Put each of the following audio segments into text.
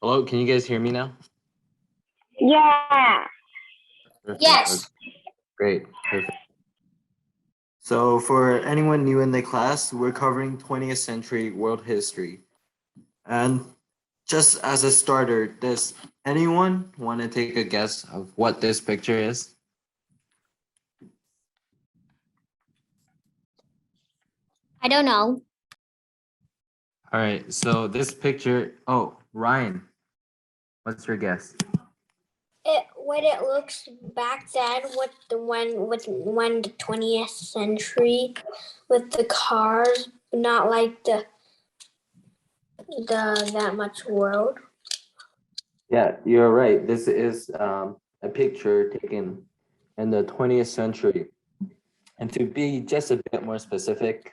Hello, can you guys hear me now? Yeah. Perfect. Yes. Great. Perfect. So for anyone new in the class, we're covering 20th century world history. And just as a starter, does anyone want to take a guess of what this picture is? I don't know. All right, so this picture, oh, Ryan, what's your guess? When it looks back then with when the 20th century with the cars, not like the that much world. Yeah, you're right. This is a picture taken in the 20th century. And to be just a bit more specific,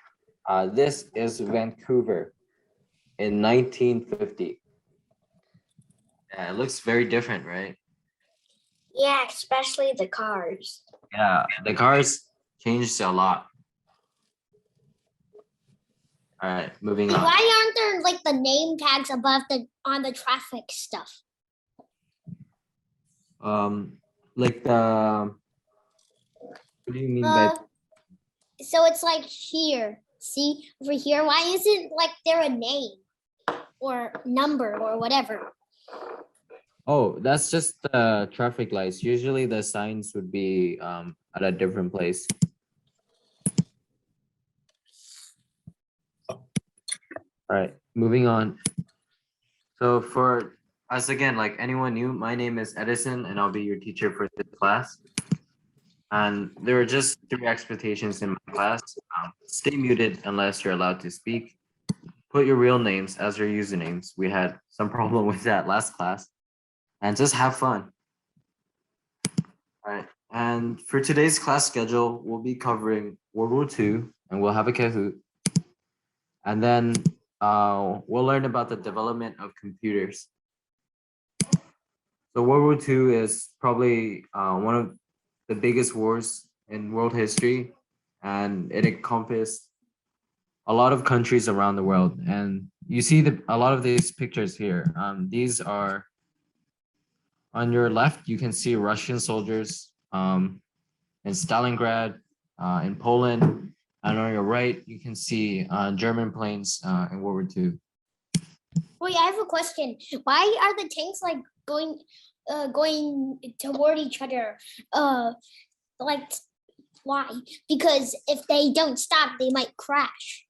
this is Vancouver in 1950. Yeah, it looks very different, right? Yeah, especially the cars. Yeah, the cars changed a lot. All right, moving on. Why aren't there like the name tags above on the traffic stuff? Like the, what do you mean by? So it's like here. See over here. Why isn't like there a name or number or whatever? Oh, that's just the traffic lights. Usually the signs would be at a different place. All right, moving on. So for us again, like anyone new, my name is Edison and I'll be your teacher for this class. And there are just 3 expectations in my class. Stay muted unless you're allowed to speak. Put your real names as your usernames. We had some problem with that last class. And just have fun. All right. And for today's class schedule, we'll be covering World War II and we'll have a Kahoot. And then we'll learn about the development of computers. So World War II is probably one of the biggest wars in world history, and it encompassed a lot of countries around the world. And you see a lot of these pictures here. These are on your left, you can see Russian soldiers in Stalingrad, in Poland, and on your right, you can see German planes in World War II. Wait, I have a question. Why are the tanks like going toward each other? Like why? Because if they don't stop, they might crash.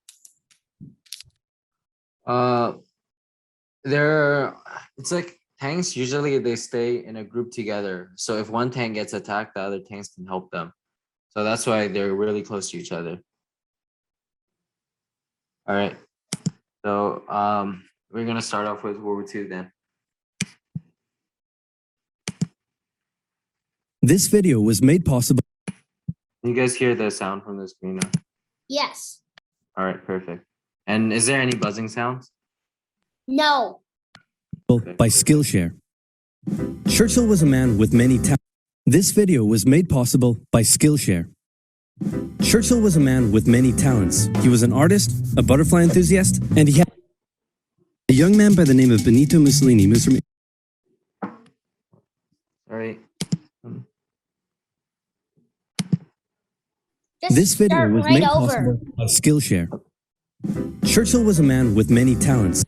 It's like tanks, usually they stay in a group together. So if one tank gets attacked, the other tanks can help them. So that's why they're really close to each other. All right. So we're gonna start off with World War II then. This video was made possible. Can you guys hear the sound from the screen now? Yes. All right, perfect. And is there any buzzing sounds? No. By Skillshare. Churchill was a man with many talents. This video was made possible by Skillshare. Churchill was a man with many talents. He was an artist, a butterfly enthusiast, and he had a young man by the name of Benito Mussolini moves from. All right. This video was made possible by Skillshare. Churchill was a man with many talents.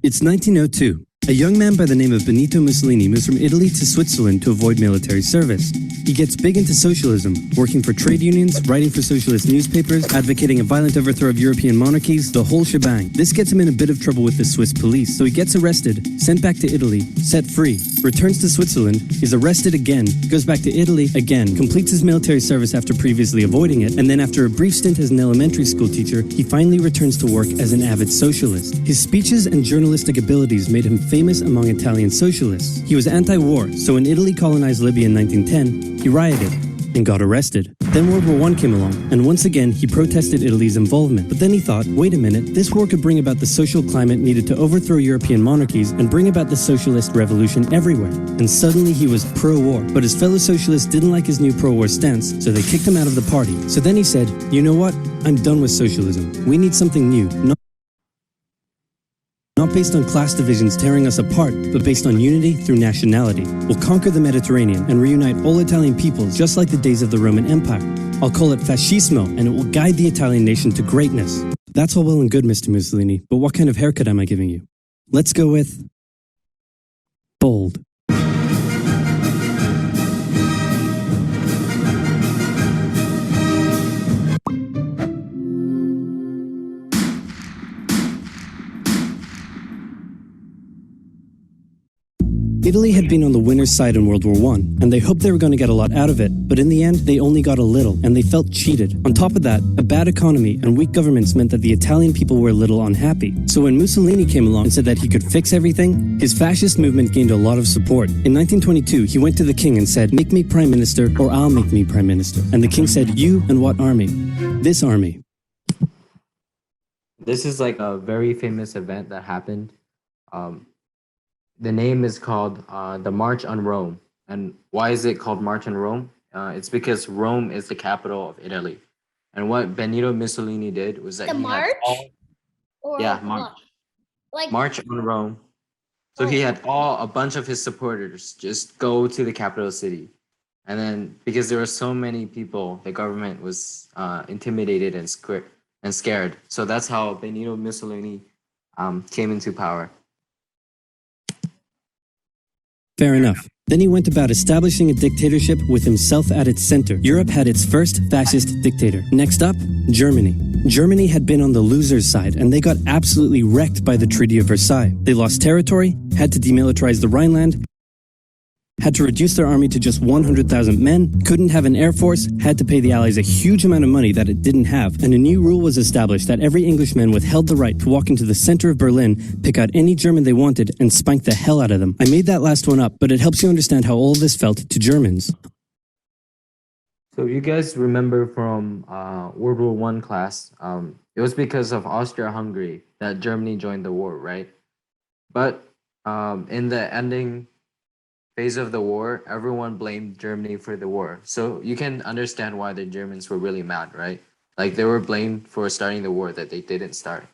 It's 1902. A young man by the name of Benito Mussolini moves from Italy to Switzerland to avoid military service. He gets big into socialism, working for trade unions, writing for socialist newspapers, advocating a violent overthrow of European monarchies, the whole shebang. This gets him in a bit of trouble with the Swiss police, so he gets arrested, sent back to Italy, set free, returns to Switzerland, is arrested again, goes back to Italy again, completes his military service after previously avoiding it, and then after a brief stint as an elementary school teacher, he finally returns to work as an avid socialist. His speeches and journalistic abilities made him famous among Italian socialists. He was anti-war, so when Italy colonized Libya in 1910, he rioted and got arrested. Then World War I came along, and once again he protested Italy's involvement. But then he thought, wait a minute, this war could bring about the social climate needed to overthrow European monarchies and bring about the socialist revolution everywhere. And suddenly he was pro-war. But his fellow socialists didn't like his new pro-war stance, so they kicked him out of the party. So then he said, you know what? I'm done with socialism. We need something new. not based on class divisions tearing us apart, but based on unity through nationality. We'll conquer the Mediterranean and reunite all Italian peoples just like the days of the Roman Empire. I'll call it fascismo, and it will guide the Italian nation to greatness. That's all well and good, Mr. Mussolini, but what kind of haircut am I giving you? Let's go with bold. Italy had been on the winner's side in World War I, and they hoped they were going to get a lot out of it, but in the end, they only got a little, and they felt cheated. On top of that, a bad economy and weak governments meant that the Italian people were a little unhappy. So when Mussolini came along and said that he could fix everything, his fascist movement gained a lot of support. In 1922, he went to the king and said, "Make me prime minister, or I'll make me prime minister." And the king said, "You and what army?" "This army." This is like a very famous event that happened. The name is called the March on Rome. And why is it called March on Rome? It's because Rome is the capital of Italy. And what Benito Mussolini did was that The he march? had all, Or yeah, what? March. Like March on Rome. So he had a bunch of his supporters just go to the capital city. And then because there were so many people, the government was intimidated and scared. So that's how Benito Mussolini came into power. Fair enough. Then he went about establishing a dictatorship with himself at its center. Europe had its first fascist dictator. Next up, Germany. Germany had been on the loser's side, and they got absolutely wrecked by the Treaty of Versailles. They lost territory, had to demilitarize the Rhineland, had to reduce their army to just 100,000 men, couldn't have an air force, had to pay the Allies a huge amount of money that it didn't have, and a new rule was established that every Englishman withheld the right to walk into the center of Berlin, pick out any German they wanted, and spank the hell out of them. I made that last one up, but it helps you understand how all this felt to Germans. So you guys remember from World War I class, it was because of Austria-Hungary that Germany joined the war, right? But in the ending phase of the war, everyone blamed Germany for the war. So you can understand why the Germans were really mad, right? Like they were blamed for starting the war that they didn't start.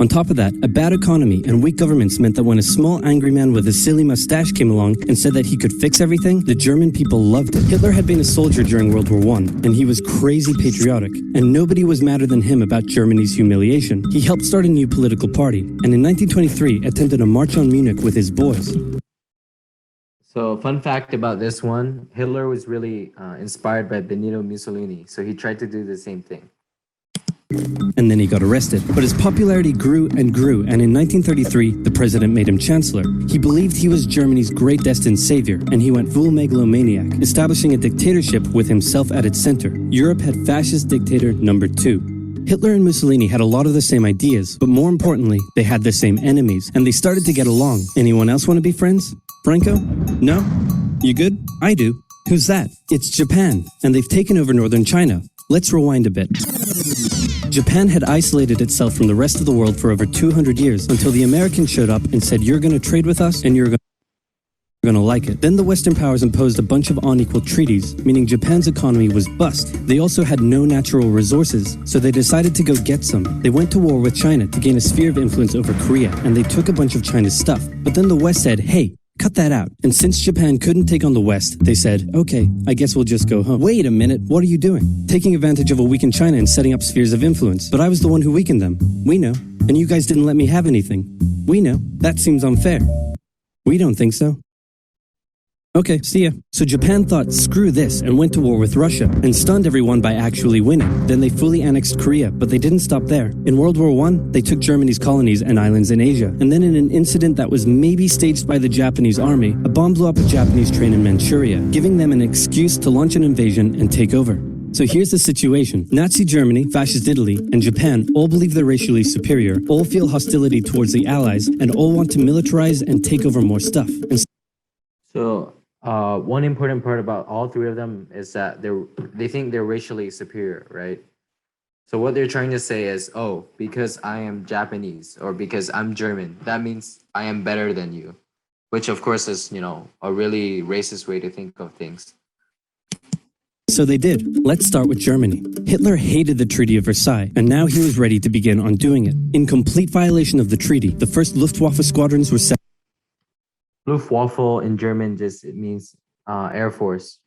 On top of that, a bad economy and weak governments meant that when a small angry man with a silly mustache came along and said that he could fix everything, the German people loved it. Hitler had been a soldier during World War I, and he was crazy patriotic, and nobody was madder than him about Germany's humiliation. He helped start a new political party, and in 1923 attempted a march on Munich with his boys. So fun fact about this one, Hitler was really inspired by Benito Mussolini. So he tried to do the same thing. And then he got arrested. But his popularity grew and grew, and in 1933, the president made him chancellor. He believed he was Germany's great destined savior, and he went full megalomaniac, establishing a dictatorship with himself at its center. Europe had fascist dictator number 2. Hitler and Mussolini had a lot of the same ideas, but more importantly, they had the same enemies, and they started to get along. Anyone else want to be friends? Franco? No? You good? I do. Who's that? It's Japan, and they've taken over northern China. Let's rewind a bit. Japan had isolated itself from the rest of the world for over 200 years until the Americans showed up and said, "You're going to trade with us and you're going to like it." Then the Western powers imposed a bunch of unequal treaties, meaning Japan's economy was bust. They also had no natural resources, so they decided to go get some. They went to war with China to gain a sphere of influence over Korea, and they took a bunch of China's stuff. But then the West said, "Hey, cut that out." And since Japan couldn't take on the West, they said, "Okay, I guess we'll just go home." Wait a minute, what are you doing? Taking advantage of a weakened China and setting up spheres of influence. But I was the one who weakened them. We know. And you guys didn't let me have anything. We know. That seems unfair. We don't think so. Okay, see ya. So Japan thought, screw this, and went to war with Russia, and stunned everyone by actually winning. Then they fully annexed Korea, but they didn't stop there. In World War I, they took Germany's colonies and islands in Asia, and then in an incident that was maybe staged by the Japanese army, a bomb blew up a Japanese train in Manchuria, giving them an excuse to launch an invasion and take over. So here's the situation. Nazi Germany, Fascist Italy, and Japan all believe they're racially superior, all feel hostility towards the Allies, and all want to militarize and take over more stuff. So one important part about all three of them is that they think they're racially superior, right? So what they're trying to say is, oh, because I am Japanese or because I'm German, that means I am better than you, which of course is, a really racist way to think of things. So they did. Let's start with Germany. Hitler hated the Treaty of Versailles, and now he was ready to begin undoing it. In complete violation of the treaty, the first Luftwaffe squadrons were set Luftwaffe in German it means Air Force.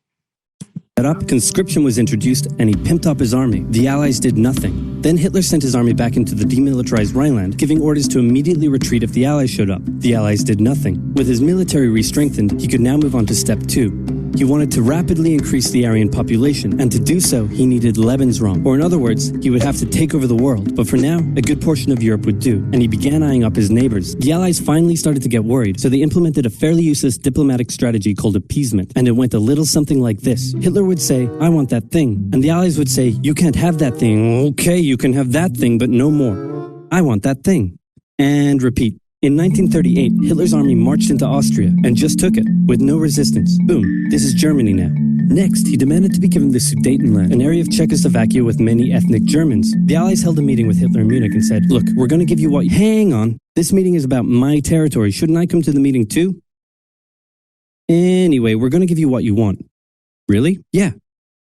up, conscription was introduced, and he pimped up his army. The Allies did nothing. Then Hitler sent his army back into the demilitarized Rhineland, giving orders to immediately retreat if the Allies showed up. The Allies did nothing. With his military re-strengthened, he could now move on to step 2. He wanted to rapidly increase the Aryan population, and to do so, he needed Lebensraum, or in other words, he would have to take over the world. But for now, a good portion of Europe would do, and he began eyeing up his neighbors. The Allies finally started to get worried, so they implemented a fairly useless diplomatic strategy called appeasement, and it went a little something like this. Hitler would say, "I want that thing," and the Allies would say, "You can't have that thing." "Okay, you can have that thing, but no more." "I want that thing." And repeat. In 1938, Hitler's army marched into Austria and just took it, with no resistance. Boom, this is Germany now. Next, he demanded to be given the Sudetenland, an area of Czechoslovakia with many ethnic Germans. The Allies held a meeting with Hitler in Munich and said, "Look, we're going to give you what..." "Hang on, this meeting is about my territory. Shouldn't I come to the meeting too?" "Anyway, we're going to give you what you want." "Really?" "Yeah."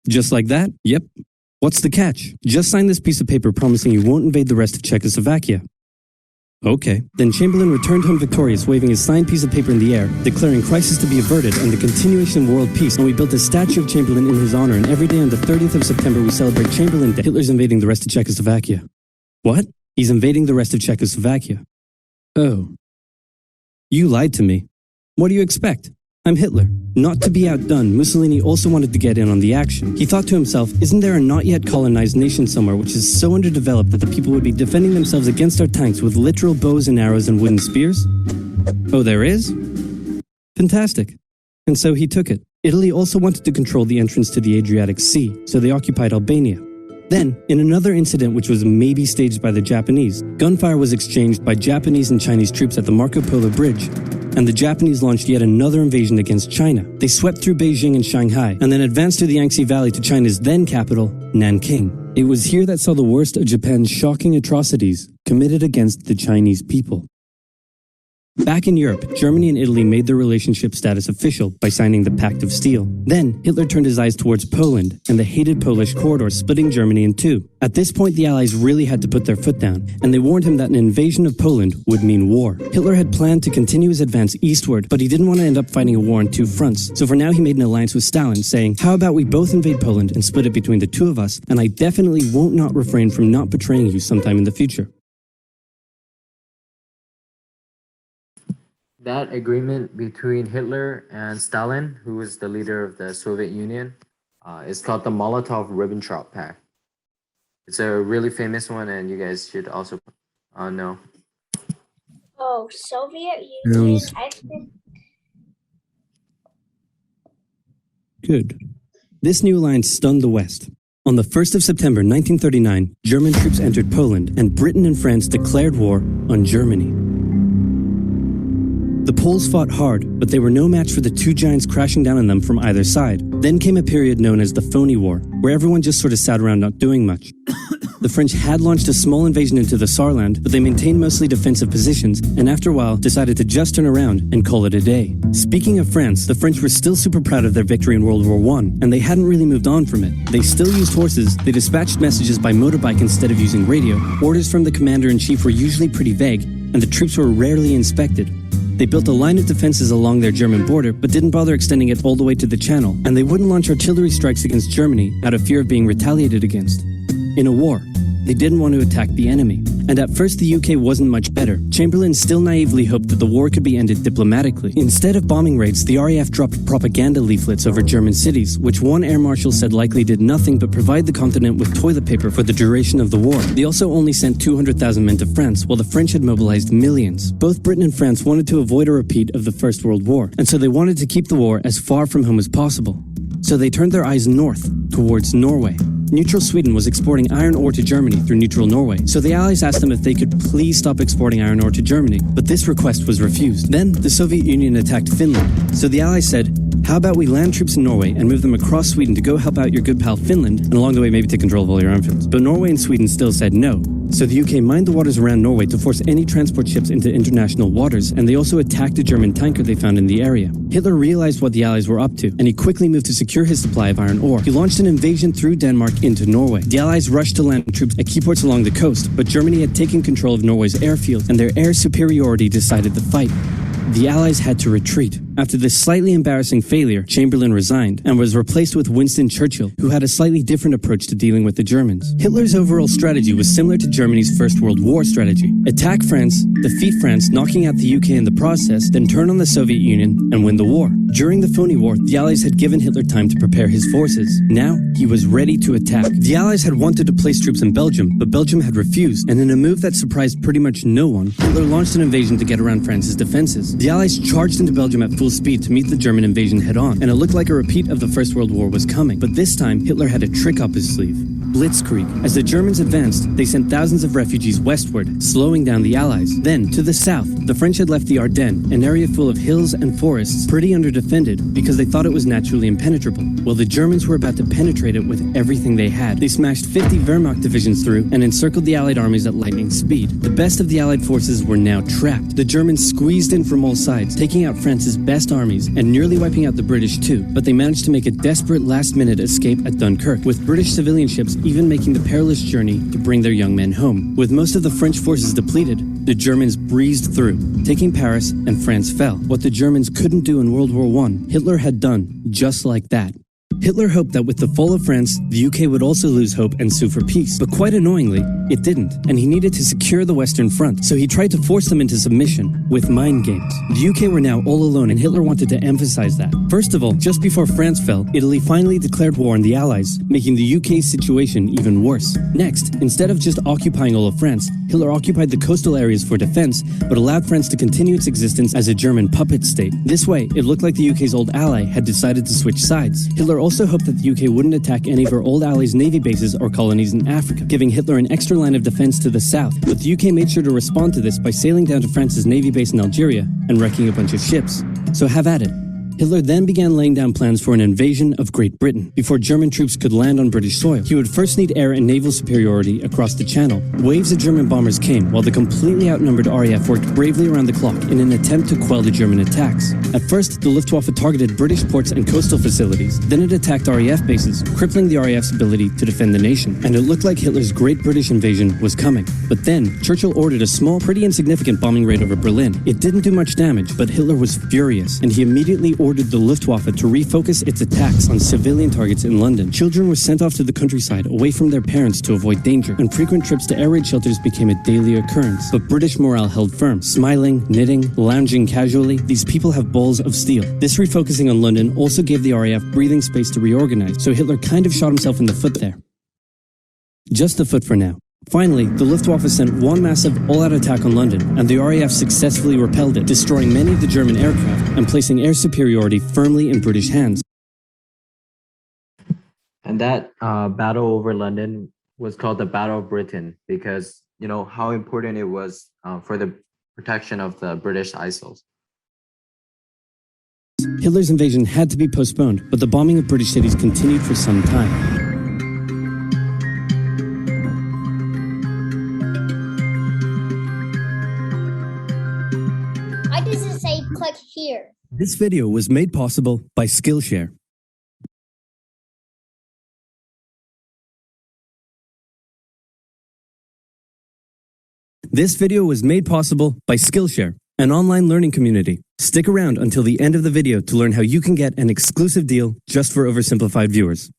"Just like that?" "Yep." "What's the catch?" "Just sign this piece of paper promising you won't invade the rest of Czechoslovakia." "Okay." Then Chamberlain returned home victorious, waving his signed piece of paper in the air, declaring crisis to be averted and the continuation of world peace, and we built a statue of Chamberlain in his honor, and every day on the 30th of September we celebrate Chamberlain Day. Hitler's invading the rest of Czechoslovakia. What? He's invading the rest of Czechoslovakia. Oh. You lied to me. What do you expect? I'm Hitler. Not to be outdone, Mussolini also wanted to get in on the action. He thought to himself, isn't there a not yet colonized nation somewhere which is so underdeveloped that the people would be defending themselves against our tanks with literal bows and arrows and wooden spears? Oh, there is? Fantastic. And so he took it. Italy also wanted to control the entrance to the Adriatic Sea, so they occupied Albania. Then, in another incident which was maybe staged by the Japanese, gunfire was exchanged by Japanese and Chinese troops at the Marco Polo Bridge, and the Japanese launched yet another invasion against China. They swept through Beijing and Shanghai, and then advanced through the Yangtze Valley to China's then capital, Nanking. It was here that saw the worst of Japan's shocking atrocities committed against the Chinese people. Back in Europe, Germany and Italy made their relationship status official by signing the Pact of Steel. Then, Hitler turned his eyes towards Poland and the hated Polish corridor, splitting Germany in two. At this point, the Allies really had to put their foot down, and they warned him that an invasion of Poland would mean war. Hitler had planned to continue his advance eastward, but he didn't want to end up fighting a war on two fronts. So for now, he made an alliance with Stalin, saying, "How about we both invade Poland and split it between the two of us, and I definitely won't not refrain from not betraying you sometime in the future." That agreement between Hitler and Stalin, who was the leader of the Soviet Union, is called the Molotov-Ribbentrop Pact. It's a really famous one, and you guys should also know. Oh, Soviet Union. I think Good. This new alliance stunned the West. On the 1st of September 1939, German troops entered Poland, and Britain and France declared war on Germany. The Poles fought hard, but they were no match for the two giants crashing down on them from either side. Then came a period known as the Phony War, where everyone just sort of sat around not doing much. The French had launched a small invasion into the Saarland, but they maintained mostly defensive positions, and after a while decided to just turn around and call it a day. Speaking of France, the French were still super proud of their victory in World War I, and they hadn't really moved on from it. They still used horses, they dispatched messages by motorbike instead of using radio, orders from the commander-in-chief were usually pretty vague, and the troops were rarely inspected. They built a line of defenses along their German border, but didn't bother extending it all the way to the Channel, and they wouldn't launch artillery strikes against Germany out of fear of being retaliated against. In a war, they didn't want to attack the enemy. And at first the UK wasn't much better. Chamberlain still naively hoped that the war could be ended diplomatically. Instead of bombing raids, the RAF dropped propaganda leaflets over German cities, which one air marshal said likely did nothing but provide the continent with toilet paper for the duration of the war. They also only sent 200,000 men to France, while the French had mobilized millions. Both Britain and France wanted to avoid a repeat of the First World War, and so they wanted to keep the war as far from home as possible. So they turned their eyes north, towards Norway. Neutral Sweden was exporting iron ore to Germany through neutral Norway, so the Allies asked them if they could please stop exporting iron ore to Germany, but this request was refused. Then, the Soviet Union attacked Finland, so the Allies said, how about we land troops in Norway and move them across Sweden to go help out your good pal Finland, and along the way maybe take control of all your armfields. But Norway and Sweden still said no. So the UK mined the waters around Norway to force any transport ships into international waters, and they also attacked a German tanker they found in the area. Hitler realized what the Allies were up to, and he quickly moved to secure his supply of iron ore. He launched an invasion through Denmark into Norway. The Allies rushed to land troops at key ports along the coast, but Germany had taken control of Norway's airfield, and their air superiority decided the fight. The Allies had to retreat. After this slightly embarrassing failure, Chamberlain resigned and was replaced with Winston Churchill, who had a slightly different approach to dealing with the Germans. Hitler's overall strategy was similar to Germany's First World War strategy. Attack France, defeat France, knocking out the UK in the process, then turn on the Soviet Union and win the war. During the Phony War, the Allies had given Hitler time to prepare his forces. Now, he was ready to attack. The Allies had wanted to place troops in Belgium, but Belgium had refused, and in a move that surprised pretty much no one, Hitler launched an invasion to get around France's defenses. The Allies charged into Belgium at full speed to meet the German invasion head-on, and it looked like a repeat of the First World War was coming. But this time, Hitler had a trick up his sleeve. Blitzkrieg. As the Germans advanced, they sent thousands of refugees westward, slowing down the Allies. Then, to the south, the French had left the Ardennes, an area full of hills and forests, pretty underdefended because they thought it was naturally impenetrable. Well, the Germans were about to penetrate it with everything they had. They smashed 50 Wehrmacht divisions through and encircled the Allied armies at lightning speed. The best of the Allied forces were now trapped. The Germans squeezed in from all sides, taking out France's best armies and nearly wiping out the British too, but they managed to make a desperate last-minute escape at Dunkirk, with British civilian ships even making the perilous journey to bring their young men home. With most of the French forces depleted, the Germans breezed through, taking Paris, and France fell. What the Germans couldn't do in World War I, Hitler had done just like that. Hitler hoped that with the fall of France, the UK would also lose hope and sue for peace. But quite annoyingly, it didn't, and he needed to secure the Western Front, so he tried to force them into submission with mind games. The UK were now all alone, and Hitler wanted to emphasize that. First of all, just before France fell, Italy finally declared war on the Allies, making the UK's situation even worse. Next, instead of just occupying all of France, Hitler occupied the coastal areas for defense, but allowed France to continue its existence as a German puppet state. This way, it looked like the UK's old ally had decided to switch sides. Hitler also hoped that the UK wouldn't attack any of her old allies' navy bases or colonies in Africa, giving Hitler an extra line of defense to the south. But the UK made sure to respond to this by sailing down to France's navy base in Algeria and wrecking a bunch of ships. So have at it. Hitler then began laying down plans for an invasion of Great Britain. Before German troops could land on British soil, he would first need air and naval superiority across the Channel. Waves of German bombers came, while the completely outnumbered RAF worked bravely around the clock in an attempt to quell the German attacks. At first, the Luftwaffe targeted British ports and coastal facilities. Then it attacked RAF bases, crippling the RAF's ability to defend the nation. And it looked like Hitler's Great British invasion was coming. But then, Churchill ordered a small, pretty insignificant bombing raid over Berlin. It didn't do much damage, but Hitler was furious, and he immediately ordered the Luftwaffe to refocus its attacks on civilian targets in London. Children were sent off to the countryside away from their parents to avoid danger, and frequent trips to air raid shelters became a daily occurrence. But British morale held firm. Smiling, knitting, lounging casually, these people have balls of steel. This refocusing on London also gave the RAF breathing space to reorganize, so Hitler kind of shot himself in the foot there. Just the foot for now. Finally, the Luftwaffe sent one massive all-out attack on London, and the RAF successfully repelled it, destroying many of the German aircraft and placing air superiority firmly in British hands. And that battle over London was called the Battle of Britain because, you know, how important it was for the protection of the British Isles. Hitler's invasion had to be postponed, but the bombing of British cities continued for some time. Why does it say click here? This video was made possible by Skillshare. This video was made possible by Skillshare, an online learning community. Stick around until the end of the video to learn how you can get an exclusive deal just for oversimplified viewers.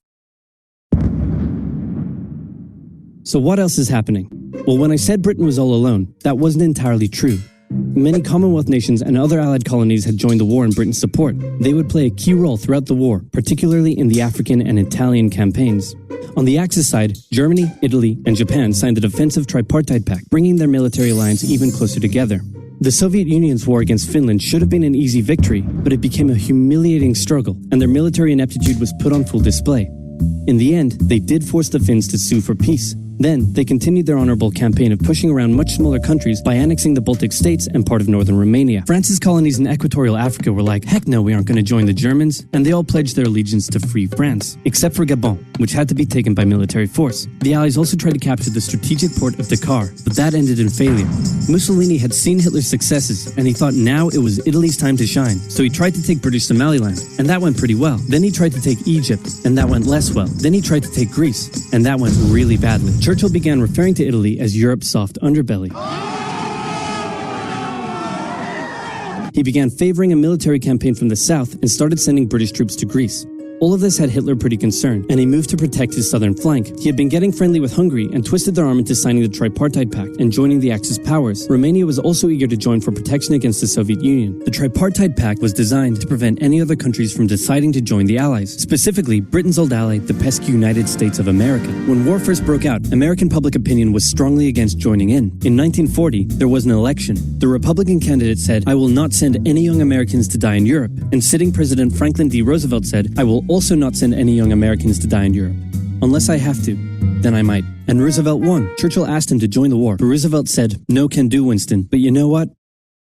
So what else is happening? Well, when I said Britain was all alone, that wasn't entirely true. Many Commonwealth nations and other Allied colonies had joined the war in Britain's support. They would play a key role throughout the war, particularly in the African and Italian campaigns. On the Axis side, Germany, Italy, and Japan signed the defensive Tripartite Pact, bringing their military alliance even closer together. The Soviet Union's war against Finland should have been an easy victory, but it became a humiliating struggle, and their military ineptitude was put on full display. In the end, they did force the Finns to sue for peace. Then, they continued their honorable campaign of pushing around much smaller countries by annexing the Baltic states and part of northern Romania. France's colonies in equatorial Africa were like, heck no, we aren't going to join the Germans, and they all pledged their allegiance to free France, except for Gabon, which had to be taken by military force. The Allies also tried to capture the strategic port of Dakar, but that ended in failure. Mussolini had seen Hitler's successes, and he thought now it was Italy's time to shine, so he tried to take British Somaliland, and that went pretty well. Then he tried to take Egypt, and that went less well. Then he tried to take Greece, and that went really badly. Churchill began referring to Italy as Europe's soft underbelly. He began favoring a military campaign from the south and started sending British troops to Greece. All of this had Hitler pretty concerned, and he moved to protect his southern flank. He had been getting friendly with Hungary and twisted their arm into signing the Tripartite Pact and joining the Axis powers. Romania was also eager to join for protection against the Soviet Union. The Tripartite Pact was designed to prevent any other countries from deciding to join the Allies, specifically Britain's old ally, the pesky United States of America. When war first broke out, American public opinion was strongly against joining in. In 1940, there was an election. The Republican candidate said, "I will not send any young Americans to die in Europe," and sitting President Franklin D. Roosevelt said, "I will also not send any young Americans to die in Europe. Unless I have to, then I might." And Roosevelt won. Churchill asked him to join the war, but Roosevelt said, "No can do, Winston, but you know what?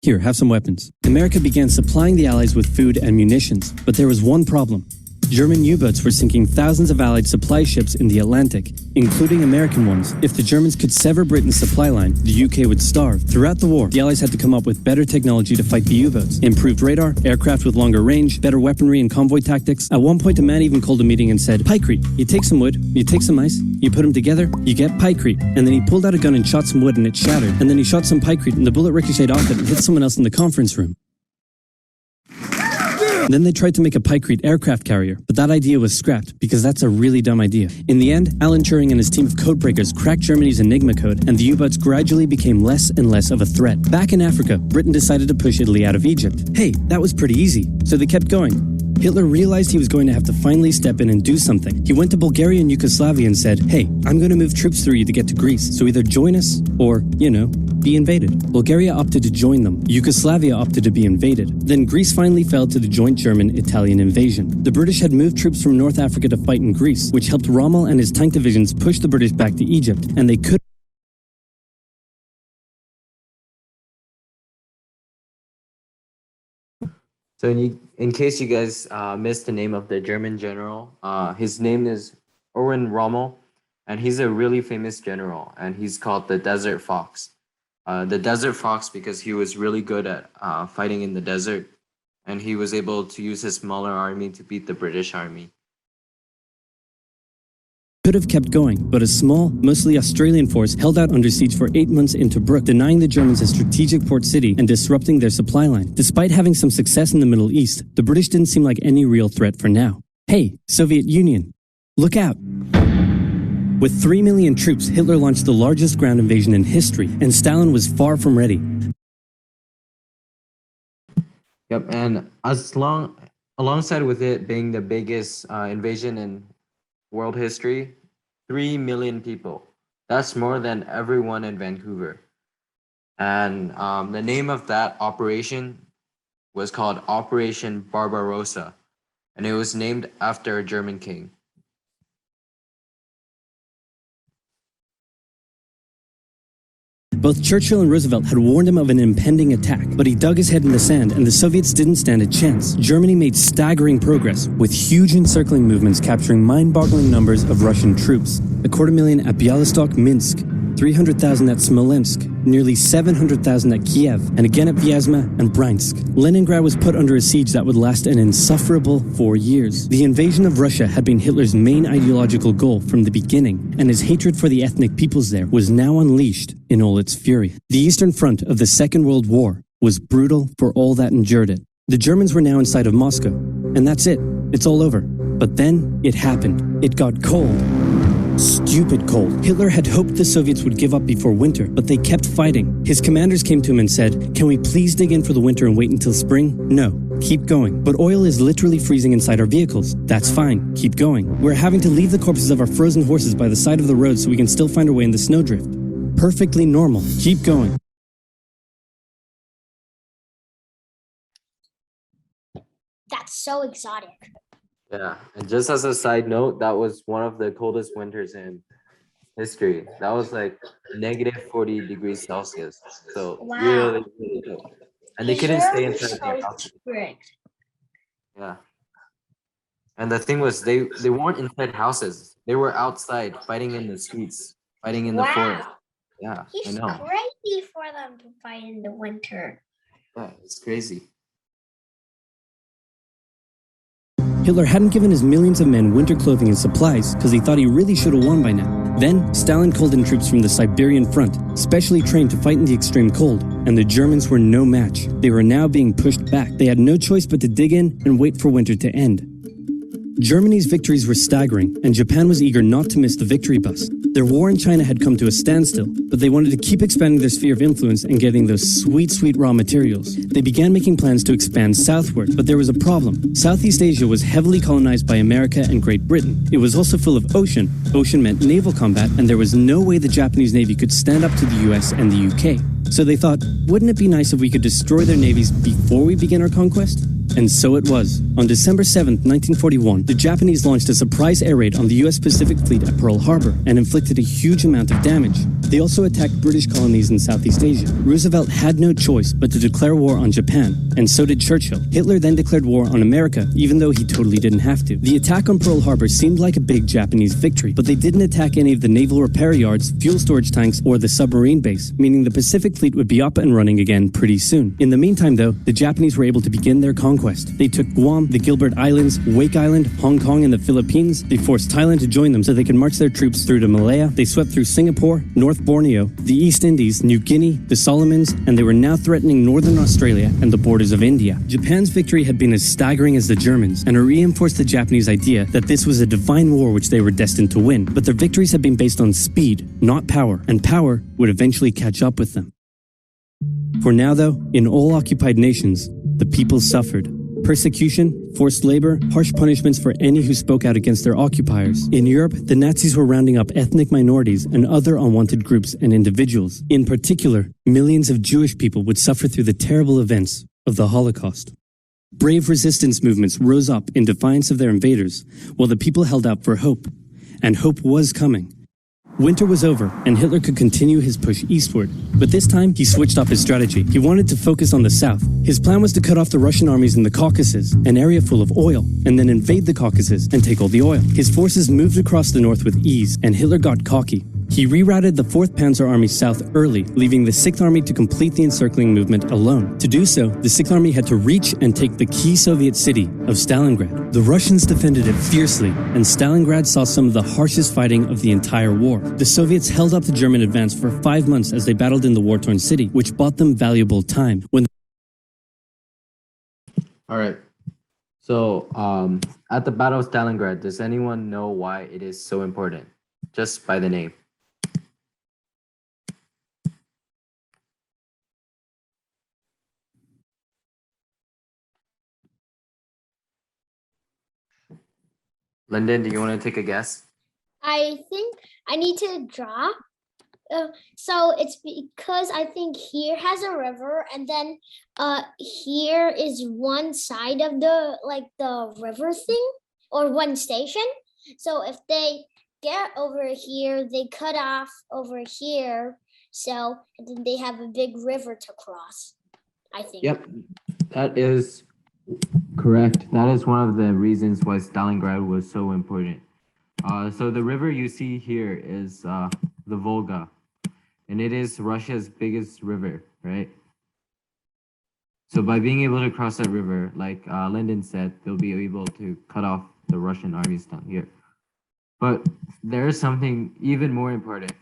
Here, have some weapons." America began supplying the Allies with food and munitions, but there was one problem. German U-boats were sinking thousands of Allied supply ships in the Atlantic, including American ones. If the Germans could sever Britain's supply line, the UK would starve. Throughout the war, the Allies had to come up with better technology to fight the U-boats. Improved radar, aircraft with longer range, better weaponry and convoy tactics. At one point, a man even called a meeting and said, "Pykrete. You take some wood, you take some ice, you put them together, you get pykrete." And then he pulled out a gun and shot some wood and it shattered. And then he shot some pykrete and the bullet ricocheted off it and hit someone else in the conference room. Then they tried to make a pykrete aircraft carrier, but that idea was scrapped because that's a really dumb idea. In the end, Alan Turing and his team of codebreakers cracked Germany's Enigma code, and the U-boats gradually became less and less of a threat. Back in Africa, Britain decided to push Italy out of Egypt. Hey, that was pretty easy, so they kept going. Hitler realized he was going to have to finally step in and do something. He went to Bulgaria and Yugoslavia and said, "Hey, I'm going to move troops through you to get to Greece, so either join us or, be invaded." Bulgaria opted to join them. Yugoslavia opted to be invaded. Then Greece finally fell to the joint German-Italian invasion. The British had moved troops from North Africa to fight in Greece, which helped Rommel and his tank divisions push the British back to Egypt, and they could So in case you guys missed the name of the German general, his name is Erwin Rommel, and he's a really famous general, and he's called the Desert Fox. The Desert Fox because he was really good at fighting in the desert, and he was able to use his smaller army to beat the British army. could have kept going, but a small, mostly Australian force held out under siege for 8 months in Tobruk, denying the Germans a strategic port city and disrupting their supply line. Despite having some success in the Middle East, the British didn't seem like any real threat for now. Hey, Soviet Union, look out! With 3 million troops, Hitler launched the largest ground invasion in history, and Stalin was far from ready. Yep, and alongside with it being the biggest invasion in world history, 3 million people. That's more than everyone in Vancouver. And the name of that operation was called Operation Barbarossa, and it was named after a German king. Both Churchill and Roosevelt had warned him of an impending attack, but he dug his head in the sand and the Soviets didn't stand a chance. Germany made staggering progress, with huge encircling movements capturing mind-boggling numbers of Russian troops. 250,000 at Bialystok, Minsk, 300,000 at Smolensk, nearly 700,000 at Kiev, and again at Vyazma and Bryansk. Leningrad was put under a siege that would last an insufferable 4 years. The invasion of Russia had been Hitler's main ideological goal from the beginning, and his hatred for the ethnic peoples there was now unleashed in all its fury. The Eastern Front of the Second World War was brutal for all that endured it. The Germans were now inside of Moscow, and that's it. It's all over. But then it happened. It got cold. Stupid cold. Hitler had hoped the Soviets would give up before winter, but they kept fighting. His commanders came to him and said, "Can we please dig in for the winter and wait until spring?" "No, keep going." "But oil is literally freezing inside our vehicles." "That's fine, keep going." "We're having to leave the corpses of our frozen horses by the side of the road so we can still find our way in the snowdrift." "Perfectly normal, keep going." That's so exotic. Yeah, and just as a side note, that was one of the coldest winters in history. That was like -40 degrees Celsius. So Wow. really, really cold. And they couldn't stay inside their houses. strict. Yeah. And the thing was, they weren't inside houses. They were outside, fighting in the streets, fighting in the forest. Wow. Yeah, I He's know. crazy for them to fight in the winter. Yeah, it's crazy. Hitler hadn't given his millions of men winter clothing and supplies because he thought he really should have won by now. Then, Stalin called in troops from the Siberian front, specially trained to fight in the extreme cold, and the Germans were no match. They were now being pushed back. They had no choice but to dig in and wait for winter to end. Germany's victories were staggering, and Japan was eager not to miss the victory bus. Their war in China had come to a standstill, but they wanted to keep expanding their sphere of influence and getting those sweet, sweet raw materials. They began making plans to expand southward, but there was a problem. Southeast Asia was heavily colonized by America and Great Britain. It was also full of ocean. Ocean meant naval combat, and there was no way the Japanese Navy could stand up to the US and the UK. So they thought, wouldn't it be nice if we could destroy their navies before we begin our conquest? And so it was. On December 7th, 1941, the Japanese launched a surprise air raid on the US Pacific Fleet at Pearl Harbor and inflicted a huge amount of damage. They also attacked British colonies in Southeast Asia. Roosevelt had no choice but to declare war on Japan, and so did Churchill. Hitler then declared war on America, even though he totally didn't have to. The attack on Pearl Harbor seemed like a big Japanese victory, but they didn't attack any of the naval repair yards, fuel storage tanks, or the submarine base, meaning the Pacific Fleet would be up and running again pretty soon. In the meantime, though, the Japanese were able to begin their conquest. They took Guam, the Gilbert Islands, Wake Island, Hong Kong, and the Philippines. They forced Thailand to join them so they could march their troops through to Malaya. They swept through Singapore, North Borneo, the East Indies, New Guinea, the Solomons, and they were now threatening northern Australia and the borders of India. Japan's victory had been as staggering as the Germans, and it reinforced the Japanese idea that this was a divine war which they were destined to win. But their victories had been based on speed, not power, and power would eventually catch up with them. For now, though, in all occupied nations, the people suffered. Persecution, forced labor, harsh punishments for any who spoke out against their occupiers. In Europe, the Nazis were rounding up ethnic minorities and other unwanted groups and individuals. In particular, millions of Jewish people would suffer through the terrible events of the Holocaust. Brave resistance movements rose up in defiance of their invaders, while the people held out for hope. And hope was coming. Winter was over, and Hitler could continue his push eastward. But this time, he switched up his strategy. He wanted to focus on the south. His plan was to cut off the Russian armies in the Caucasus, an area full of oil, and then invade the Caucasus and take all the oil. His forces moved across the north with ease, and Hitler got cocky. He rerouted the 4th Panzer Army south early, leaving the 6th Army to complete the encircling movement alone. To do so, the 6th Army had to reach and take the key Soviet city of Stalingrad. The Russians defended it fiercely, and Stalingrad saw some of the harshest fighting of the entire war. The Soviets held up the German advance for 5 months as they battled in the war-torn city, which bought them valuable time. All right. So, at the Battle of Stalingrad, does anyone know why it is so important? Just by the name. Lyndon, do you want to take a guess? I think I need to draw. So it's because I think here has a river, and then here is one side of the river thing, or one station. So if they get over here, they cut off over here. So and then they have a big river to cross, I think. Yep, that is correct. That is one of the reasons why Stalingrad was so important. So the river you see here is the Volga, and it is Russia's biggest river, right? So by being able to cross that river, like Lyndon said, they'll be able to cut off the Russian armies down here. But there is something even more important.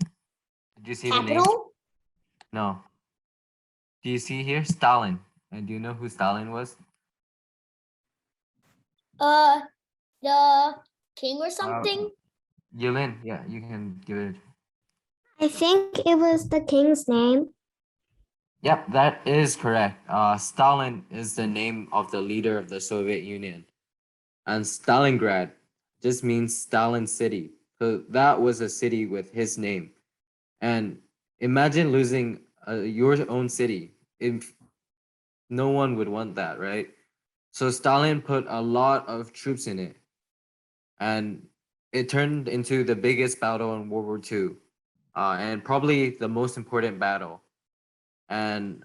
Did you see the name? Capital? No. Do you see here Stalin? And do you know who Stalin was? The king or something? Yulin, yeah, you can give it. I think it was the king's name. Yep, that is correct. Stalin is the name of the leader of the Soviet Union. And Stalingrad just means Stalin city. So that was a city with his name. And imagine losing your own city. If no one would want that, right? So Stalin put a lot of troops in it. And it turned into the biggest battle in World War II. and probably the most important battle. And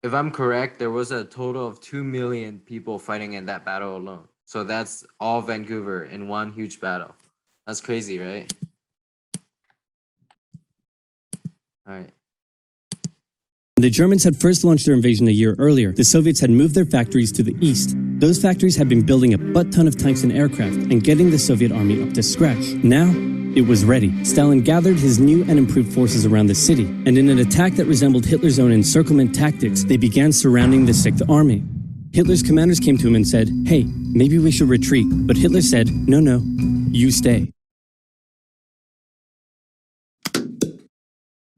if I'm correct, there was a total of 2 million people fighting in that battle alone. So that's all Vancouver in one huge battle. That's crazy, right? All right. The Germans had first launched their invasion a year earlier. The Soviets had moved their factories to the east. Those factories had been building a butt-ton of tanks and aircraft and getting the Soviet army up to scratch. Now, it was ready. Stalin gathered his new and improved forces around the city, and in an attack that resembled Hitler's own encirclement tactics, they began surrounding the Sixth Army. Hitler's commanders came to him and said, "Hey, maybe we should retreat." But Hitler said, "No, you stay."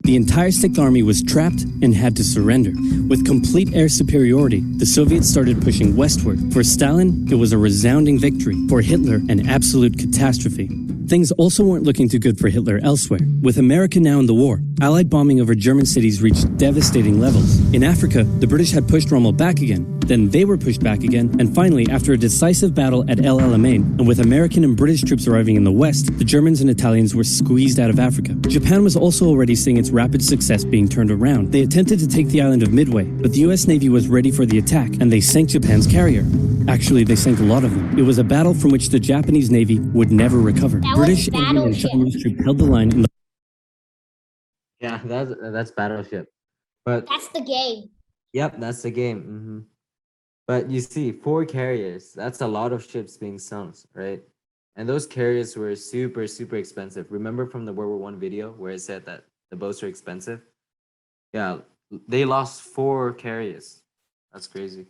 The entire Sixth Army was trapped and had to surrender. With complete air superiority, the Soviets started pushing westward. For Stalin, it was a resounding victory. For Hitler, an absolute catastrophe. Things also weren't looking too good for Hitler elsewhere. With America now in the war, Allied bombing over German cities reached devastating levels. In Africa, the British had pushed Rommel back again, then they were pushed back again, and finally, after a decisive battle at El Alamein, and with American and British troops arriving in the west, the Germans and Italians were squeezed out of Africa. Japan was also already seeing its rapid success being turned around. They attempted to take the island of Midway, but the US Navy was ready for the attack, and they sank Japan's carrier. Actually, they sank a lot of them. It was a battle from which the Japanese Navy would never recover. That British, was Indian, and Battleship. Chinese troops held the line in the Yeah, that's Battleship. But That's the game. yep, that's the game. But you see, 4 carriers, that's a lot of ships being sunk, right? And those carriers were super, super expensive. Remember from the World War I video where it said that the boats are expensive? Yeah, they lost 4 carriers. That's crazy.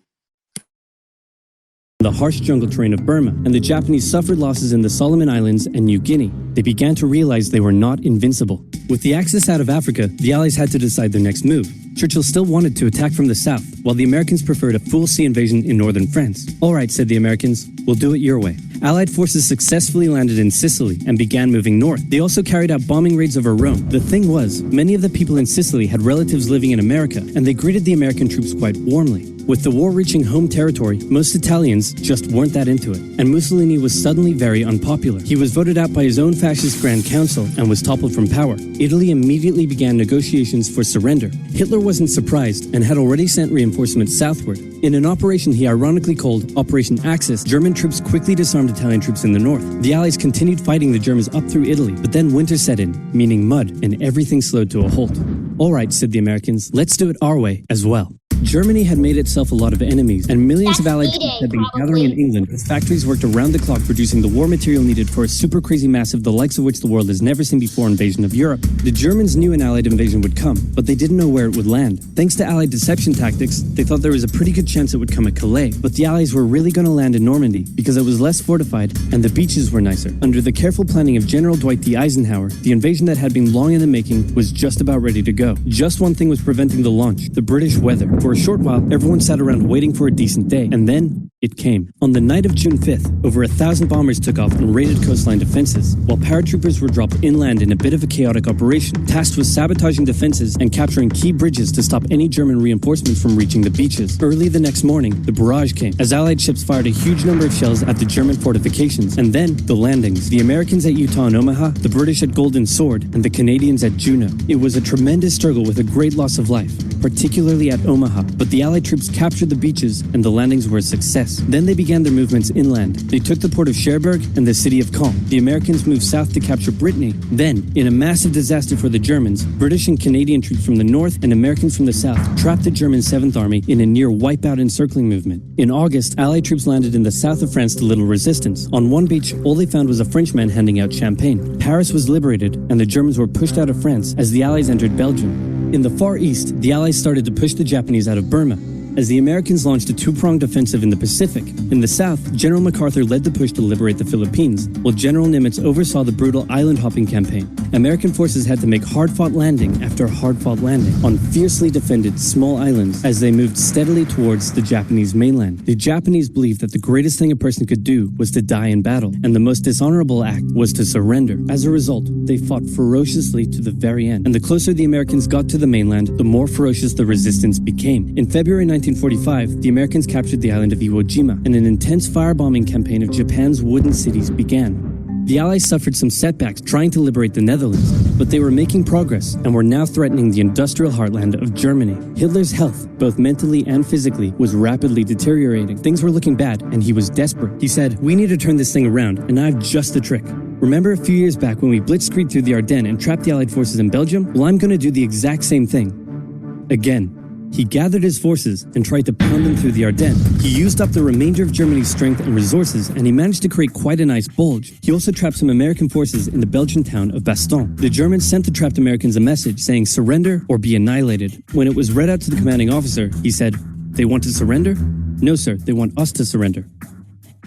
the harsh jungle terrain of Burma, and the Japanese suffered losses in the Solomon Islands and New Guinea. They began to realize they were not invincible. With the Axis out of Africa, the Allies had to decide their next move. Churchill still wanted to attack from the south, while the Americans preferred a full sea invasion in northern France. "All right," said the Americans, "we'll do it your way." Allied forces successfully landed in Sicily and began moving north. They also carried out bombing raids over Rome. The thing was, many of the people in Sicily had relatives living in America, and they greeted the American troops quite warmly. With the war reaching home territory, most Italians just weren't that into it, and Mussolini was suddenly very unpopular. He was voted out by his own fascist Grand Council and was toppled from power. Italy immediately began negotiations for surrender. Hitler wasn't surprised and had already sent reinforcements southward. In an operation he ironically called Operation Axis, German troops quickly disarmed Italian troops in the north. The Allies continued fighting the Germans up through Italy, but then winter set in, meaning mud, and everything slowed to a halt. "All right," said the Americans, "let's do it our way as well." Germany had made itself a lot of enemies, and millions of Allied troops had been gathering in England as factories worked around the clock producing the war material needed for a super crazy massive, the likes of which the world has never seen before, invasion of Europe. The Germans knew an Allied invasion would come, but they didn't know where it would land. Thanks to Allied deception tactics, they thought there was a pretty good chance it would come at Calais, but the Allies were really going to land in Normandy because it was less fortified and the beaches were nicer. Under the careful planning of General Dwight D. Eisenhower, the invasion that had been long in the making was just about ready to go. Just one thing was preventing the launch: the British weather. For a short while, everyone sat around waiting for a decent day, and then it came. On the night of June 5th, over 1,000 bombers took off and raided coastline defenses, while paratroopers were dropped inland in a bit of a chaotic operation, tasked with sabotaging defenses and capturing key bridges to stop any German reinforcements from reaching the beaches. Early the next morning, the barrage came, as Allied ships fired a huge number of shells at the German fortifications, and then the landings. The Americans at Utah and Omaha, the British at Golden Sword, and the Canadians at Juneau. It was a tremendous struggle with a great loss of life, particularly at Omaha, but the Allied troops captured the beaches and the landings were a success. Then they began their movements inland. They took the port of Cherbourg and the city of Caen. The Americans moved south to capture Brittany. Then, in a massive disaster for the Germans, British and Canadian troops from the north and Americans from the south trapped the German 7th Army in a near wipeout encircling movement. In August, Allied troops landed in the south of France to little resistance. On one beach, all they found was a Frenchman handing out champagne. Paris was liberated and the Germans were pushed out of France as the Allies entered Belgium. In the Far East, the Allies started to push the Japanese out of Burma, as the Americans launched a two-pronged offensive in the Pacific. In the south, General MacArthur led the push to liberate the Philippines, while General Nimitz oversaw the brutal island-hopping campaign. American forces had to make hard-fought landing after hard-fought landing on fiercely defended small islands as they moved steadily towards the Japanese mainland. The Japanese believed that the greatest thing a person could do was to die in battle, and the most dishonorable act was to surrender. As a result, they fought ferociously to the very end, and the closer the Americans got to the mainland, the more ferocious the resistance became. In February 1945, the Americans captured the island of Iwo Jima, and an intense firebombing campaign of Japan's wooden cities began. The Allies suffered some setbacks trying to liberate the Netherlands, but they were making progress and were now threatening the industrial heartland of Germany. Hitler's health, both mentally and physically, was rapidly deteriorating. Things were looking bad, and he was desperate. He said, "We need to turn this thing around, and I've just the trick. Remember a few years back when we blitzkrieged through the Ardennes and trapped the Allied forces in Belgium? Well, I'm going to do the exact same thing. Again." He gathered his forces and tried to pound them through the Ardennes. He used up the remainder of Germany's strength and resources, and he managed to create quite a nice bulge. He also trapped some American forces in the Belgian town of Bastogne. The Germans sent the trapped Americans a message saying surrender or be annihilated. When it was read out to the commanding officer, he said, "They want to surrender? No, sir, they want us to surrender."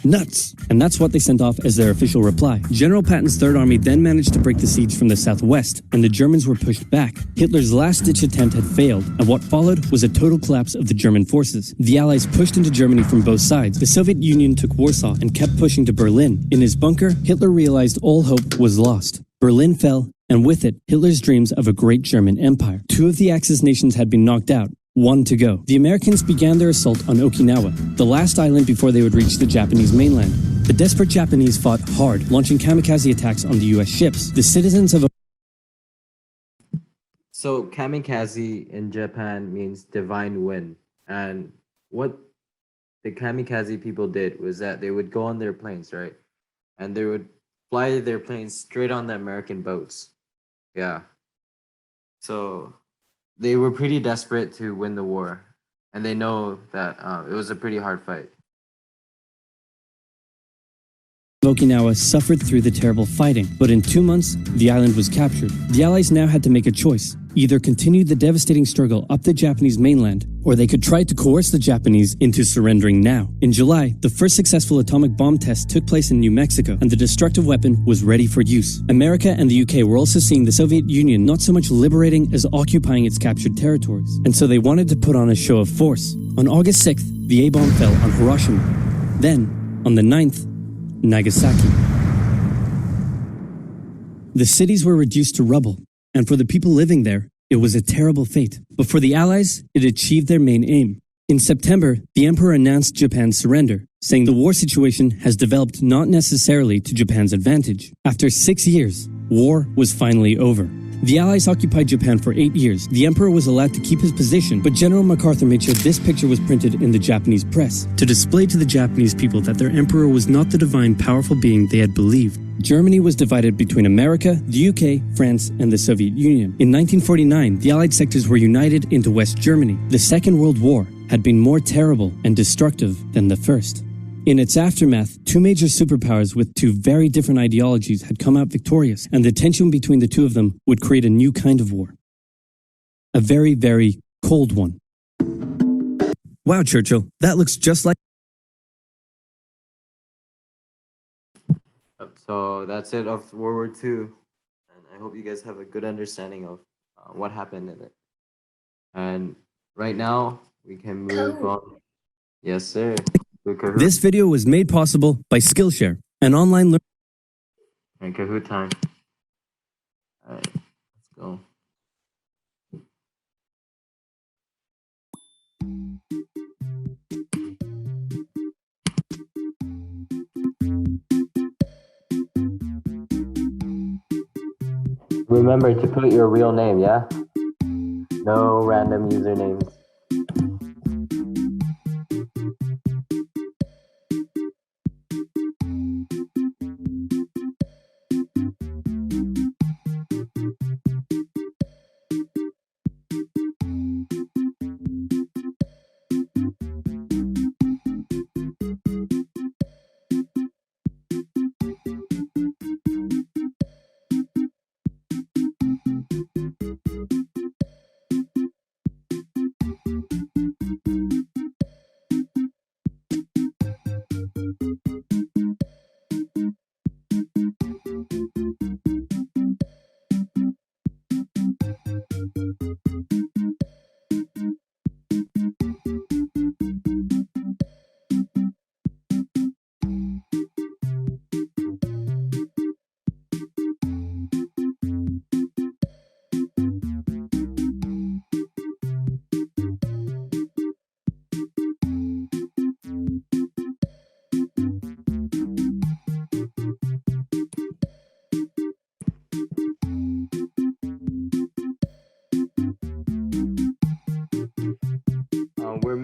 Nuts! And that's what they sent off as their official reply. General Patton's Third Army then managed to break the siege from the southwest, and the Germans were pushed back. Hitler's last-ditch attempt had failed, and what followed was a total collapse of the German forces. The Allies pushed into Germany from both sides. The Soviet Union took Warsaw and kept pushing to Berlin. In his bunker, Hitler realized all hope was lost. Berlin fell, and with it, Hitler's dreams of a great German empire. Two of the Axis nations had been knocked out. One to go. The Americans began their assault on Okinawa, the last island before they would reach the Japanese mainland. The desperate Japanese fought hard, launching kamikaze attacks on the US ships. The citizens of So kamikaze in Japan means divine win. And what the kamikaze people did was that they would go on their planes, right? And they would fly their planes straight on the American boats. Yeah. So they were pretty desperate to win the war. And they know that it was a pretty hard fight. Okinawa suffered through the terrible fighting, but in 2 months, the island was captured. The Allies now had to make a choice. Either continue the devastating struggle up the Japanese mainland, or they could try to coerce the Japanese into surrendering now. In July, the first successful atomic bomb test took place in New Mexico, and the destructive weapon was ready for use. America and the UK were also seeing the Soviet Union not so much liberating as occupying its captured territories, and so they wanted to put on a show of force. On August 6th, the A-bomb fell on Hiroshima. Then, on the 9th, Nagasaki. The cities were reduced to rubble, and for the people living there, it was a terrible fate. But for the Allies, it achieved their main aim. In September, the Emperor announced Japan's surrender, saying the war situation has developed not necessarily to Japan's advantage. After 6 years, war was finally over. The Allies occupied Japan for 8 years. The Emperor was allowed to keep his position, but General MacArthur made sure this picture was printed in the Japanese press to display to the Japanese people that their emperor was not the divine, powerful being they had believed. Germany was divided between America, the UK, France, and the Soviet Union. In 1949, the Allied sectors were united into West Germany. The Second World War had been more terrible and destructive than the first. In its aftermath, two major superpowers with two very different ideologies had come out victorious, and the tension between the two of them would create a new kind of war. A very, very cold one. Wow, Churchill, that looks just like... So that's it of World War II. And I hope you guys have a good understanding of what happened in it. And right now, we can move on. Yes, sir. This video was made possible by Skillshare, an online learning... And Kahoot time. All right, let's go. Remember to put your real name, yeah? No random usernames.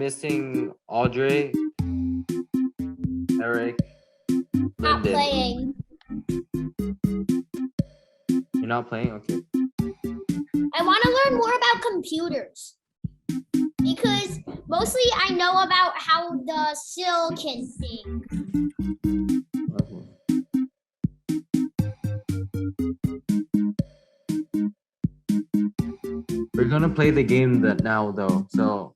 missing Audrey, Eric, Not Lyndon. playing. You're not playing? Okay. I want to learn more about computers because mostly I know about how the silicon thing. Okay. We're gonna play the game that now though, so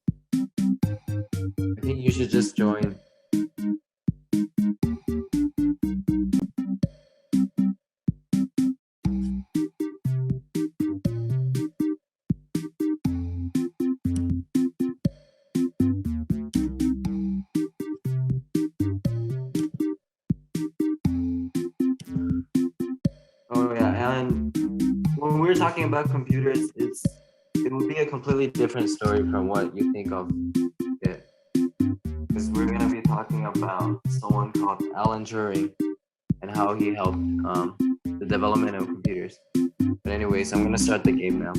I think you should just join. Oh yeah, and when we're talking about computers, it would be a completely different story from what you think of it. Because we're gonna be talking about someone called Alan Turing and how he helped the development of computers. But anyways, I'm gonna start the game now.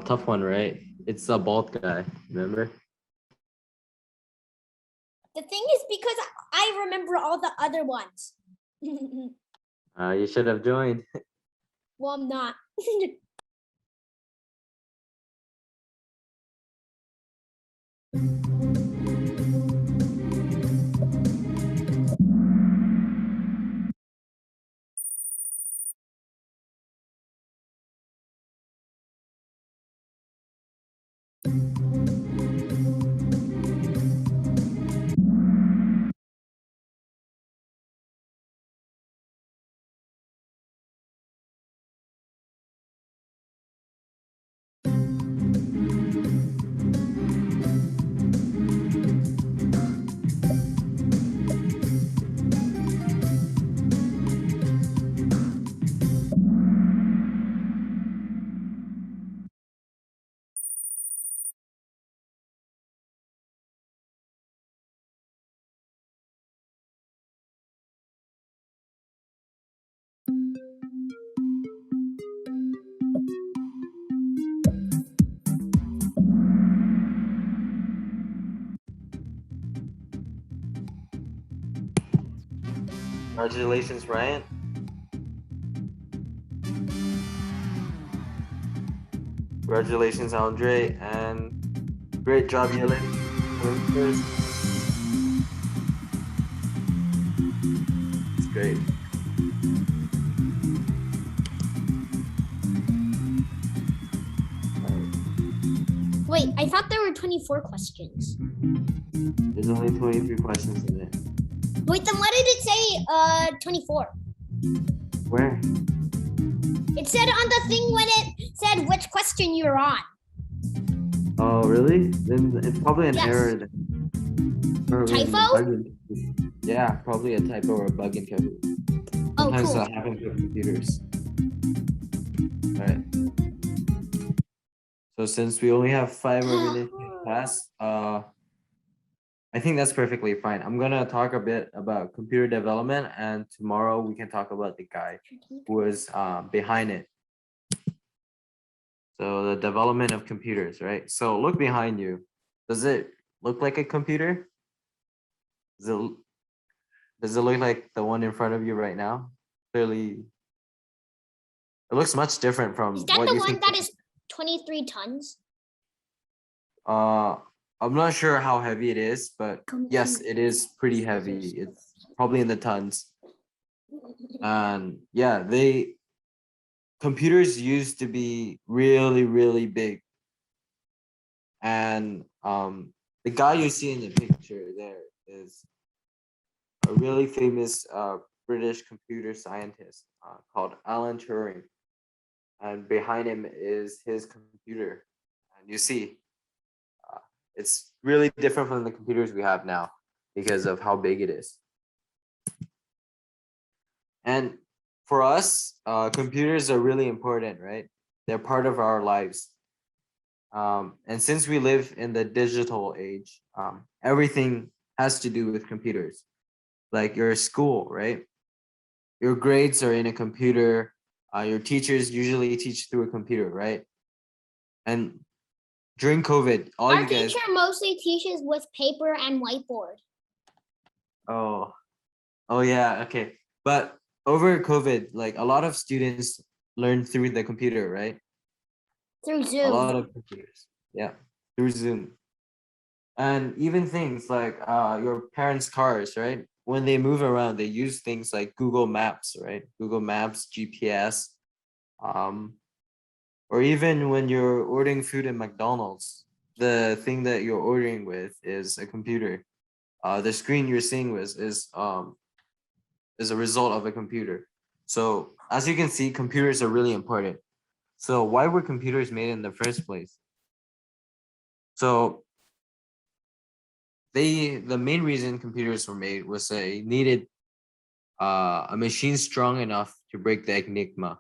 Tough one, right? It's the bald guy, remember? The thing is because I remember all the other ones. You should have joined. Well, I'm not. Congratulations, Ryan. Congratulations, Andre, and great job, Yelin. It's great. Wait, I thought there were 24 questions. There's only 23 questions in it. Wait, then why did it say 24? Where? It said on the thing when it said which question you're on. Oh, really? Then it's probably an Yes. error then. Or maybe a Typo? bug in- Yeah, probably a typo or a bug in code. Oh, Sometimes cool. that happens with computers. All right. So since we only have 5 more minutes in class, I think that's perfectly fine. I'm gonna talk a bit about computer development, and tomorrow we can talk about the guy who was behind it. So the development of computers, right? So look behind you. Does it look like a computer? Does it look like the one in front of you right now? Clearly, it looks much different from Is that what the you one think. that is 23 tons? I'm not sure how heavy it is, but yes, it is pretty heavy. It's probably in the tons. And yeah, computers used to be really, really big. And the guy you see in the picture there is a really famous British computer scientist called Alan Turing. And behind him is his computer. And you see, it's really different from the computers we have now because of how big it is. And for us, computers are really important, right? They're part of our lives. And since we live in the digital age, everything has to do with computers. Like your school, right? Your grades are in a computer. Your teachers usually teach through a computer, right? And during COVID, all Our you guys. teacher mostly teaches with paper and whiteboard. Oh yeah, okay. But over COVID, like a lot of students learned through the computer, right? Through A Zoom. lot of computers. Yeah, through Zoom. And even things like your parents' cars, right? When they move around, they use things like Google Maps, right? Google Maps, GPS. Or even when you're ordering food at McDonald's, the thing that you're ordering with is a computer. The screen you're seeing with is a result of a computer. So as you can see, computers are really important. So why were computers made in the first place? So the main reason computers were made was they needed a machine strong enough to break the Enigma.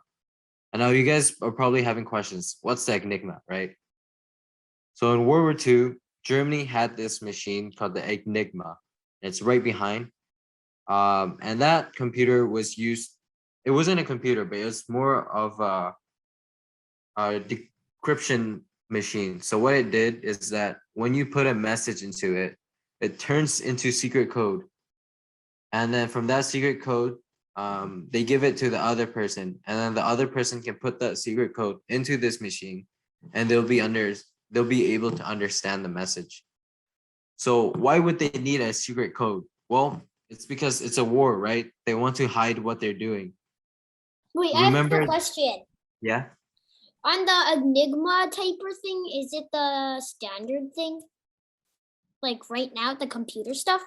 And now you guys are probably having questions. What's the Enigma, right? So in World War II, Germany had this machine called the Enigma. It's right behind. And that computer was used, it wasn't a computer, but it was more of a decryption machine. So what it did is that when you put a message into it, it turns into secret code. And then from that secret code, they give it to the other person, and then the other person can put that secret code into this machine, and they'll be able to understand the message. So why would they need a secret code? Well, it's because it's a war, right? They want to hide what they're doing. Wait, I have Remember- a question. Yeah. On the Enigma typer thing, is it the standard thing? Like right now, the computer stuff?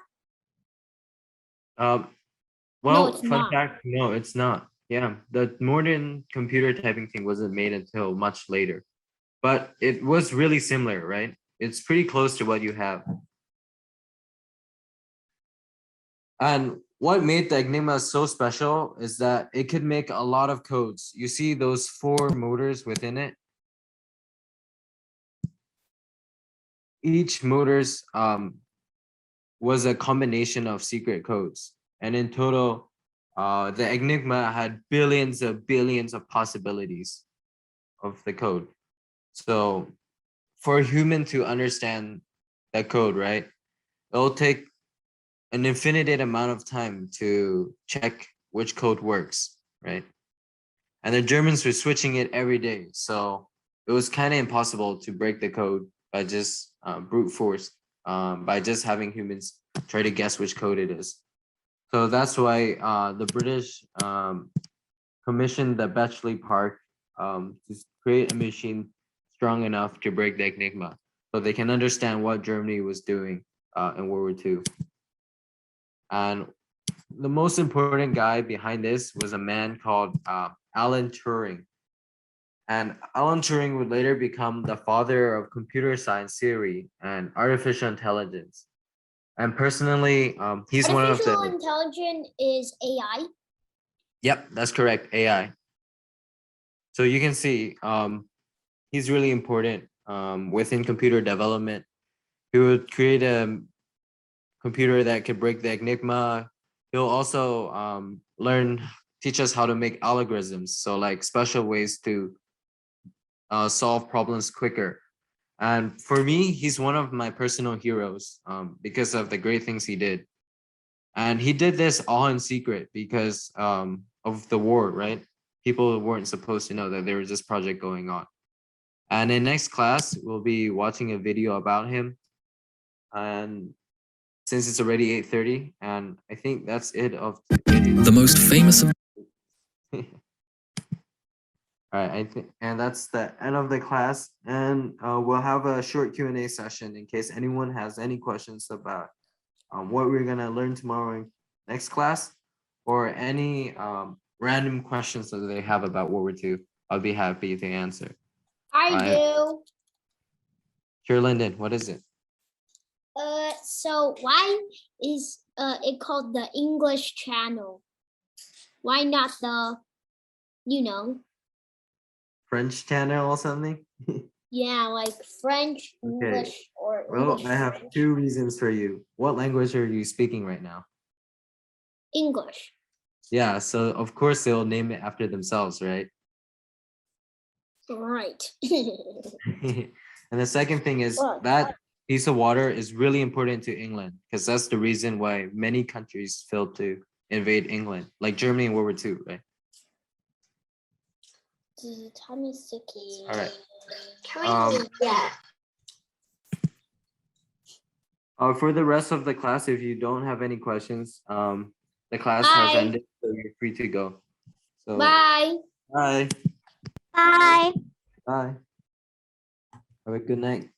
Well, it's fun not. fact, no, it's not. Yeah, the modern computer typing thing wasn't made until much later, but it was really similar, right? It's pretty close to what you have. And what made the Enigma so special is that it could make a lot of codes. You see those 4 motors within it? Each motors was a combination of secret codes. And in total, the Enigma had billions of possibilities of the code. So for a human to understand that code, right, it'll take an infinite amount of time to check which code works, right? And the Germans were switching it every day. So it was kind of impossible to break the code by just brute force, by just having humans try to guess which code it is. So that's why the British commissioned the Bletchley Park to create a machine strong enough to break the Enigma, so they can understand what Germany was doing in World War II. And the most important guy behind this was a man called Alan Turing. And Alan Turing would later become the father of computer science theory and artificial intelligence. And personally, he's one of Artificial the... intelligence is AI. Yep, that's correct, AI. So you can see he's really important within computer development. He would create a computer that could break the Enigma. He'll also teach us how to make algorithms. So like special ways to solve problems quicker. And for me, he's one of my personal heroes because of the great things he did. And he did this all in secret because of the war, right? People weren't supposed to know that there was this project going on. And in next class, we'll be watching a video about him. And since it's already 8:30, and I think that's it of today. The most famous of All right, I think, and that's the end of the class. And we'll have a short Q&A session in case anyone has any questions about what we're gonna learn tomorrow in next class, or any random questions that they have about World War II. I'll be happy to answer. I do. Sure, Lyndon, what is it? So why is it called the English channel? Why not the, French channel or something? yeah, like French, Okay. English, or Well, English, I have French? 2 reasons for you. What language are you speaking right now? English. Yeah, so of course they'll name it after themselves, right? Right. And the second thing is Well, that piece of water is really important to England, because that's the reason why many countries failed to invade England, like Germany in World War II, right? Time is ticking. All right. Can we Um, yeah. For the rest of the class, if you don't have any questions, the class Bye. has ended, so you're free to go. So Bye. bye. Bye. Bye. Have a good night.